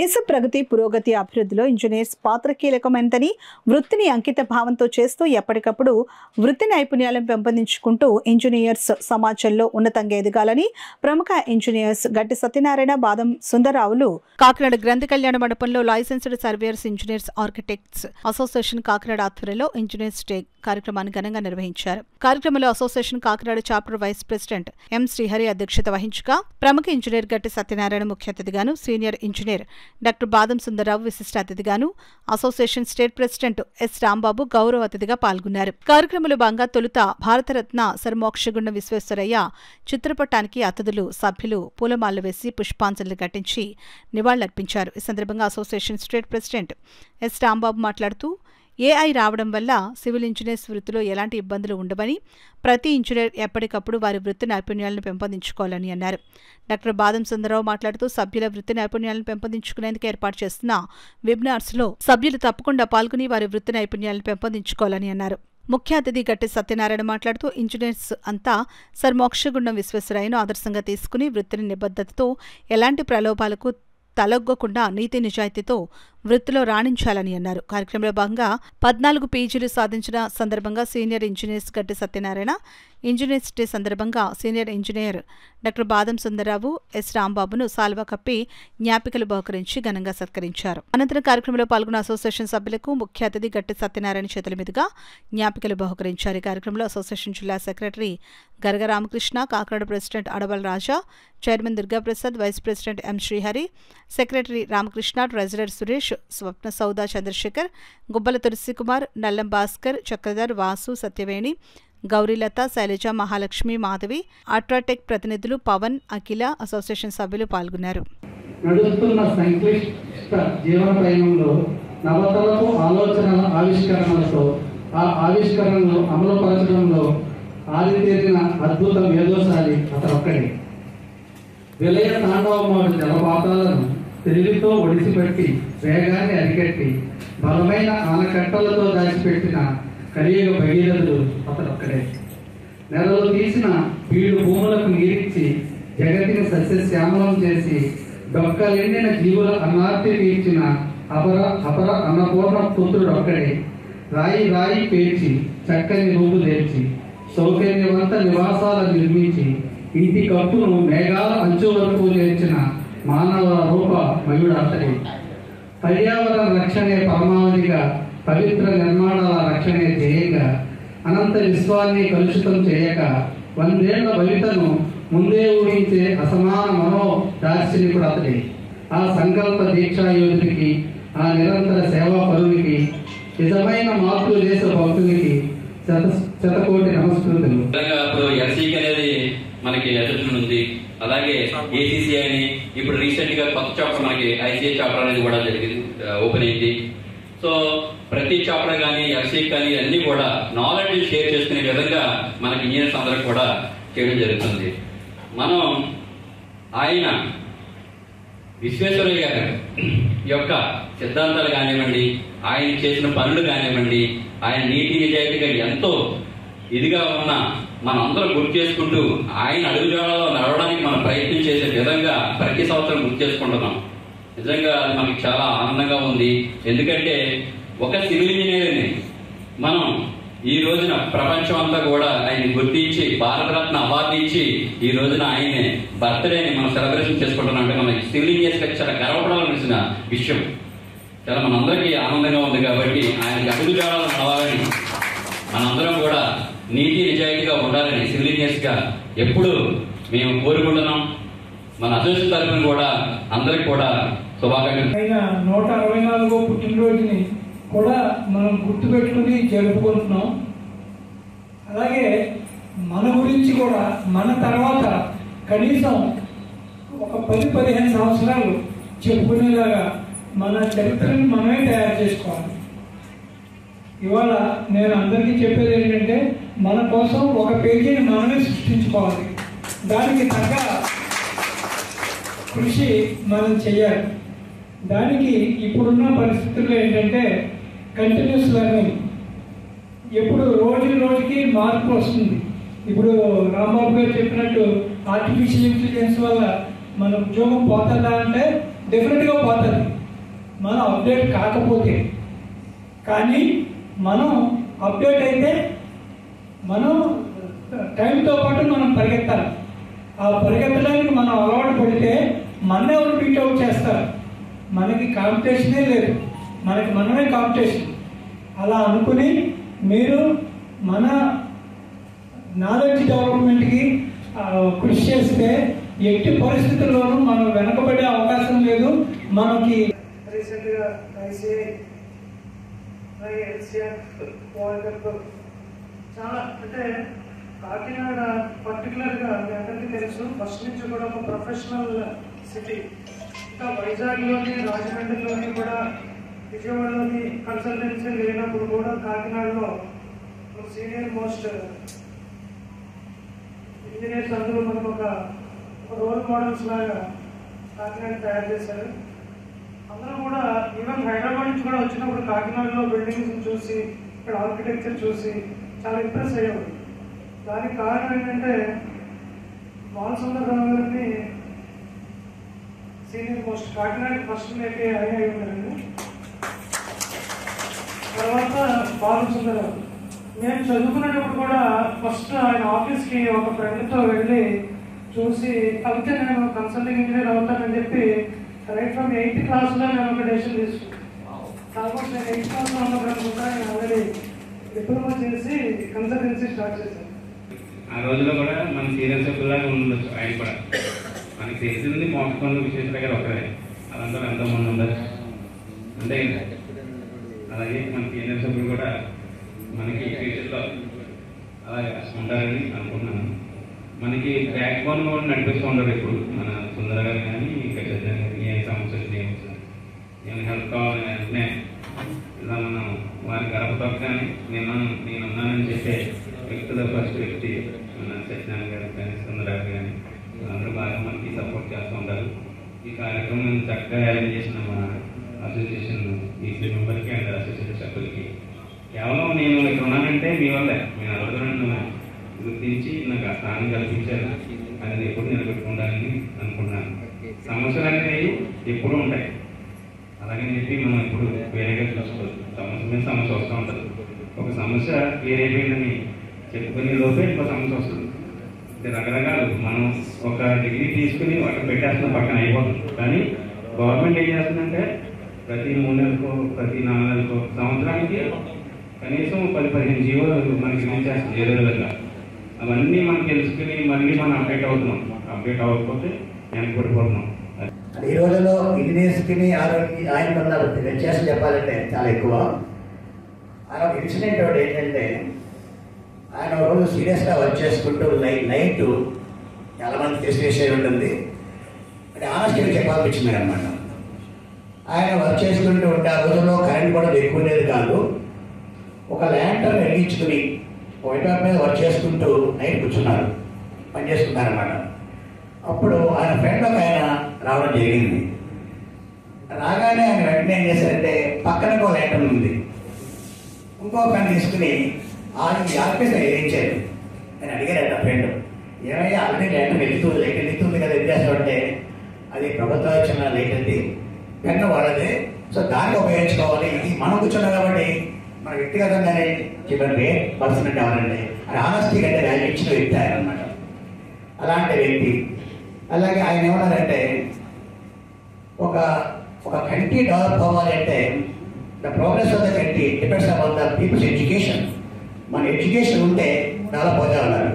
దేశ ప్రగతి పురోగతి అభివృద్ధిలో ఇంజనీర్స్ పాత్ర కీలకమైనదని, వృత్తిని అంకిత భావంతో చేస్తూ ఎప్పటికప్పుడు వృత్తి నైపుణ్యాలను పెంపొందించుకుంటూ ఇంజనీర్స్ సమాజంలో ఉన్నతంగా ఎదగాలని ప్రముఖ ఇంజనీర్స్ గట్టి సత్యనారాయణ, బాదం సుందరరావులు కాకినాడ గ్రంథ కళ్యాణ మండపంలో licensed surveyors engineers architects association Kakinada ఆధ్వర్యంలో ఇంజనీర్స్ డే కార్యక్రమాన్ని ఘనంగా నిర్వహించారు. కార్యక్రమంలో association Kakinada chapter vice president M Srihari అధ్యక్షత వహించగా ప్రముఖ ఇంజనీర్ గట్టి సత్యనారాయణ ముఖ్య అతిథిగాను, senior engineer doctor Badam Sundararao విశిష్ట అతిథిగాను, association state president S Rambabu గౌరవ అతిథిగా పాల్గొన్నారు. కార్యక్రమంలో భాగంగా తొలుత భారతరత్న సర్ మోక్షగుండం విశ్వేశ్వరయ్య చిత్రపటానికి అతిథులు, సభ్యులు పూలమాలలు వేసి పుష్పాంజలి ఘటించి నివాళులర్పించారు. ఈ సందర్భంగా association state president S Rambabu మాట్లాడుతూ ఏఐ రావడం వల్ల సివిల్ ఇంజనీర్స్ వృత్తిలో ఎలాంటి ఇబ్బందులు ఉండవని, ప్రతి ఇంజనీర్ ఎప్పటికప్పుడు వారి వృత్తి నైపుణ్యాలను పెంపొందించుకోవాలని అన్నారు. డాక్టర్ బాదం సుందరరావు మాట్లాడుతూ సభ్యుల వృత్తి నైపుణ్యాలను పెంపొందించుకునేందుకు ఏర్పాటు చేస్తున్న వెబినార్స్లో సభ్యులు తప్పకుండా పాల్గొని వారి వృత్తి నైపుణ్యాలను పెంపొందించుకోవాలని అన్నారు. ముఖ్య అతిథి గట్టి సత్యనారాయణ మాట్లాడుతూ ఇంజనీర్స్ అంతా సర్ మోక్షగుండం విశ్వేశ్వరయ్యను ఆదర్శంగా తీసుకుని వృత్తిని నిబద్ధతతో ఎలాంటి ప్రలోభాలకు తలొగ్గకుండా నీతి నిజాయితీతో వృత్తిలో రాణించాలని అన్నారు. కార్యక్రమంలో భాగంగా 14 పీజీలు సాధించిన సందర్భంగా సీనియర్ ఇంజనీర్స్ గట్టి సత్యనారాయణ, ఇంజనీర్స్ డే సందర్భంగా senior engineer doctor Badam Sundara Rao, yes రాంబాబును Salwa కప్పి జ్ఞాపికలు బహుకరించి ఘనంగా సత్కరించారు. అనంతరం కార్యక్రమంలో పాల్గొన్న అసోసియేషన్ సభ్యులకు ముఖ్య అతిథి గట్టి సత్యనారాయణ చేతుల మీదుగా జ్ఞాపికలు బహుకరించారు. ఈ కార్యక్రమంలో అసోసియేషన్ జిల్లా secretary Garaga Ramakrishna, Kakinada president Adaval Raja, chairman Durgaprasad, vice president M Srihari, secretary Ramakrishna, treasurer Suresh, Swapna Sauda Chandrasekhar, Gubbala Tulasikumar, Nallam Bhaskar, Chakradhar, Vasu, Satyaveni, Gourilatha, Sailaja, Mahalakshmi, Madhavi, UltraTech ప్రతినిధులు పవన్, అఖిల, అసోసియేషన్ సభ్యులు పాల్గొన్నారు. నడుస్తున్న సంక్లిష్ట జీవన ప్రయాణంలో నవతలపు ఆలోచనల ఆవిష్కరణలతో ఆ ఆవిష్కరణలు అమలుపరచడంలో ఆరితేరిన అద్భుత మేధోశాలి అతనొక్కడే. విలయ తాండవమాడు జలపాతాలను తెలివితో ఒడిసిపెట్టి వేగాన్ని అరికట్టి బలమైన ఆనకట్టలతో దాచిపెట్టిన కలియుగ భగీరథుడు అతడొక్కడే. నెలలు తీసిన బీడు భూములకు నీరిచ్చి జగతిని సస్యశ్యామలం చేసి డొక్కలెండిన జీవుల అన్నార్తి తీర్చిన అపర అన్నపూర్ణ పుత్రుడొక్కడే. రాయి రాయి పేర్చి చక్కని రూపు తెచ్చి సౌకర్యవంత నివాసాలు నిర్మించి ఇంటి కప్పును మేఘాల అంచు వరకు చేర్చిన మానవ రూప మయుడు అతడే. పర్యావరణ రక్షణే పరమావధిగా, పవిత్ర నిర్మాణాల రక్షణే ధ్యేయంగా, అనంత విశ్వాన్ని కలుషితం చేయక 100 ఏళ్ల భవితను ముందే ఊహించే అసమాన మనోదార్శనికుడు అతడే. ఆ సంకల్ప దీక్షాయోధునికి, ఆ నిరంతర సేవా పరునికి, నిజమైన మార్పులు చేసే భక్తునికి శతకోటి నమస్కృతులు. అనేది మనకి ఎదురు ఉంది. అలాగే ఏసీసీ అని ఇప్పుడు రీసెంట్ గా కొత్త చాప్టర్ మనకి ఐసీఐ చాప్టర్ అనేది కూడా జరిగింది, ఓపెన్ అయింది. సో ప్రతి చాప్టర్ కానీ ఎఫ్సీ కానీ అన్ని కూడా నాలెడ్జ్ షేర్ చేసుకునే విధంగా మనకి ఇంజనీర్స్ అందరికి కూడా చేయడం జరుగుతుంది. మనం ఆయన విశ్వేశ్వరయ్య గారి యొక్క సిద్ధాంతాలు కానివ్వండి, ఆయన చేసిన పనులు కానివ్వండి, ఆయన నీతి నిజాయితీగా ఎంతో ఇదిగా ఉన్న మనందరం గుర్తు చేసుకుంటూ ఆయన అడుగుజాడలో నడవడానికి మనం ప్రయత్నం చేసే విధంగా ప్రతి సంవత్సరం గుర్తు చేసుకుంటున్నాం. నిజంగా అది మనకి చాలా ఆనందంగా ఉంది. ఎందుకంటే ఒక సివిల్ ఇంజనీర్ని మనం ఈ రోజున ప్రపంచం అంతా కూడా ఆయన గుర్తించి భారతరత్న అవార్డు ఇచ్చి ఈ రోజున ఆయన్ని బర్త్డేని మనం సెలబ్రేషన్ చేసుకుంటున్నాం. అంటే మన సివిల్ ఇంజనీర్స్ చాలా గర్వపడాల్సిన విషయం. చాలా మనందరికీ ఆనందంగా ఉంది. కాబట్టి ఆయనకి అడుగుజాడలో నడవాలని మనందరం కూడా నీతి నిజాయితీగా ఉండాలని సివిల్ ఇంజనీర్స్ గా ఎప్పుడు మేము కోరుకుంటున్నాం. మన అసోసియేషన్ తరఫున కూడా అందరికి కూడా శుభాకాంక్షలు. 164వ పుట్టినరోజుని కూడా మనం గుర్తుపెట్టుకుని జరుపుకుంటున్నాం. అలాగే మన గురించి కూడా మన తర్వాత కనీసం ఒక 10-15 సంవత్సరాలు చెప్పుకునేలాగా మన చరిత్రను మనమే తయారు చేసుకోవాలి. ఇవాళ నేను అందరికీ చెప్పేది ఏంటంటే మన కోసం ఒక పేజీని మనమే సృష్టించుకోవాలి. దానికి తగ్గ కృషి మనం చేయాలి. దానికి ఇప్పుడున్న పరిస్థితుల్లో ఏంటంటే కంటిన్యూస్ లెర్నింగ్, ఎప్పుడు రోజుకి మార్పు వస్తుంది. ఇప్పుడు రాంబాబు గారు చెప్పినట్టు ఆర్టిఫిషియల్ ఇంటెలిజెన్స్ వల్ల మన ఉద్యోగం పోతుందా అంటే డెఫినెట్గా పోతుంది మనం అప్డేట్ కాకపోతే. కానీ మనం అప్డేట్ అయితే మనం టైంతో పాటు మనం పరిగెత్తాలి. ఆ పరిగెత్తడానికి మనం అలవాటు పడితే మన ఎవరు బీట్అవుట్ చేస్తారు. మనకి కాంపిటీషనే లేదు, మనకి మనమే కాంపిటీషన్. అలా అనుకుని మీరు మన నాలెడ్జ్ డెవలప్మెంట్కి కృషి చేస్తే ఎట్టి పరిస్థితుల్లోనూ మనం వెనకబడే అవకాశం లేదు. మనకి రీసెంట్గా ఐసీఐ వరల్డ్ కప్ చాలా అంటే కాకినాడ పర్టికులర్గా మీ అందరికీ తెలుసు, ఫస్ట్ నుంచి కూడా ఒక ప్రొఫెషనల్ సిటీ. ఇంకా వైజాగ్లోని, రాజమండ్రిలోని కూడా, విజయవాడలోని కన్సల్టెన్సీ లేనప్పుడు కూడా కాకినాడలో సీనియర్ మోస్ట్ ఇంజనీర్స్ అందరూ మనకు ఒక రోల్ మోడల్స్ లాగా కాకినాడ తయారు చేశారు. అందరూ కూడా ఈవెన్ హైదరాబాద్ నుంచి కూడా వచ్చినప్పుడు కాకినాడలో బిల్డింగ్స్ చూసి, ఇక్కడ ఆర్కిటెక్చర్ చూసి చాలా ఇంప్రెస్ అయ్యేవారు. దానికి కారణం ఏంటంటే బాలసుందరరావు గారిని సీనియర్ మోస్ట్ కాకినాడ ఫస్ట్ మేకే అయి ఉన్నారండి. తర్వాత బాలసుందరరావు నేను చదువుకునేటప్పుడు కూడా ఫస్ట్ ఆయన ఆఫీస్కి ఒక ఫ్రెండ్తో వెళ్ళి చూసి అయితే నేను కన్సల్టింగ్ ఇంజనీర్ అవుతానని చెప్పి రైట్ ఫ్రమ్ 8th క్లాస్లో నేను ఒక డెసిషన్ తీసుకున్నాను. ఆల్మోస్ట్ నేను 8th క్లాస్లో ఉన్నప్పుడు కూడా నేను ఆల్రెడీ డిప్లొమా చేసి కన్సల్టెన్సీ స్టార్ట్ చేశాను. ఆ రోజుల్లో కూడా మన సీనియర్ సభ్యులాగా ఉండొచ్చు. ఆయన కూడా మనకి తెలిసింది మోసకొండ విశ్వేశ్వర గారు ఒకరే, అదంతా ఎంతోమంది ఉండదు అంతే. అలాగే మన సీనియర్ సభ్యులు కూడా మనకి ఫ్యూచర్లో అలాగే ఉంటారని అనుకుంటున్నాను. మనకి బ్యాక్ బోన్ కూడా నడిపిస్తూ ఉండరు ఇప్పుడు మన సుందర గారు కానీ ఇంకా ఏ సమస్య వచ్చినాయి, నేను హెల్ప్ కావాలని వెంటనే ఇలా మనం వారి గడపతో కానీ నేనున్నానని చెప్పే వ్యక్తుల ఫస్ట్ వ్యక్తి మన సత్యనారాయణ గారు కానీ సుందర గారు కానీ అందరూ బాగా మనకి సపోర్ట్ చేస్తూ ఉంటారు. ఈ కార్యక్రమం చక్కగా అరేంజ్ చేసిన మన అసోసియేషన్ ఈసీ మెంబర్కి అండ్ అసోసియేషన్ సభ్యులకి కేవలం నేను ఇక్కడ ఉన్నానంటే మీ వల్లే. నేను అడుగుతున్నాను గుర్తించి నాకు ఆ స్థానం కల్పించారు. అది ఎప్పుడు నిలబెట్టుకుంటానని అనుకుంటున్నాను. సమస్యలు అనేవి ఎప్పుడూ ఉంటాయి, అలాగని చెప్పి మనం ఎప్పుడు వేరేగా చూసుకోవచ్చు. సమస్య మీద సమస్య వస్తూ ఉంటుంది. ఒక సమస్య క్లియర్ అయిపోయిందని చెప్పుకునే లోపే ఇంకో సమస్య వస్తుంది. అంటే రకరకాలు మనం ఒక డిగ్రీ తీసుకుని అక్కడ పెట్టేస్తున్న పక్కన అయిపోతుంది. కానీ గవర్నమెంట్ ఏం చేస్తుందంటే ప్రతి 3 నెలలకో ప్రతి 4 నెలలకో సంవత్సరానికి కనీసం 10-15 జీవోలు మనకి రిలీజ్ చేస్తుంది ఏదో విధంగా. అవన్నీ మనం తెలుసుకుని మళ్ళీ మనం అప్డేట్ అవుతున్నాం. అప్డేట్ అవ్వకపోతే వెనకబడిపోతున్నాం. ఈ రోజుల్లో ఇంజనీర్స్కి ఆయనకున్న వ్యత్యాసం చెప్పాలంటే చాలా ఎక్కువ. ఆయన ఒక ఇన్సిడెంట్ ఒకటి ఏంటంటే, ఆయన ఒక రోజు సీరియస్గా వర్క్ చేసుకుంటూ నైట్ చాలా మంది తెలిసిన విషయం ఉంటుంది, అంటే ఆనెస్ట్గా చెప్పాల్సింది అనమాట. ఆయన వర్క్ చేసుకుంటూ ఉంటే ఆ రోజుల్లో కరెంట్ కూడా ఎక్కువ లేదు కాదు. ఒక ల్యాంటర్న్ వెలిగించుకుని వైట్ మీద వర్క్ చేసుకుంటూ నైట్ కూర్చున్నారు, పని చేసుకున్నారన్నమాట. అప్పుడు ఆయన ఫ్రెండ్ ఒక ఆయన రావడం జరిగింది. రాగానే ఆయన వెంటనే ఏం చేశారంటే పక్కన ఒక ల్యాంటర్న్ ఉంది, ఇంకో ఫ్రెండ్ తీసుకుని ఆర్పేసి వెలిగించారు. నేను అడిగారు ఆ ఫ్రెండ్, ఏమయ్యా ఆల్రెడీ ల్యాంటర్న్ వెళ్తుంది కదా ఏం చేస్తామంటే, అది ప్రభుత్వం ఇచ్చిన లైట్ అది, పెన్ను వాడదే, సో దాన్ని ఉపయోగించుకోవాలి. ఇది మనం కూర్చున్నాం కాబట్టి మన వ్యక్తిగతంగానే చెప్పండి పర్సన్ అంటే ఎవరండి అని ఆనెస్టీ కంటే వాల్యూ ఇచ్చిన వ్యక్తి ఆయన అనమాట. అలాంటి వ్యక్తి. అలాగే ఆయన ఏమన్నారంటే, ఒక కంట్రీ డెవలప్ అవ్వాలి అంటే the progress of the country depends upon the people's education. మన ఎడ్యుకేషన్ ఉంటే డెవలప్ అవుతా ఉన్నారు.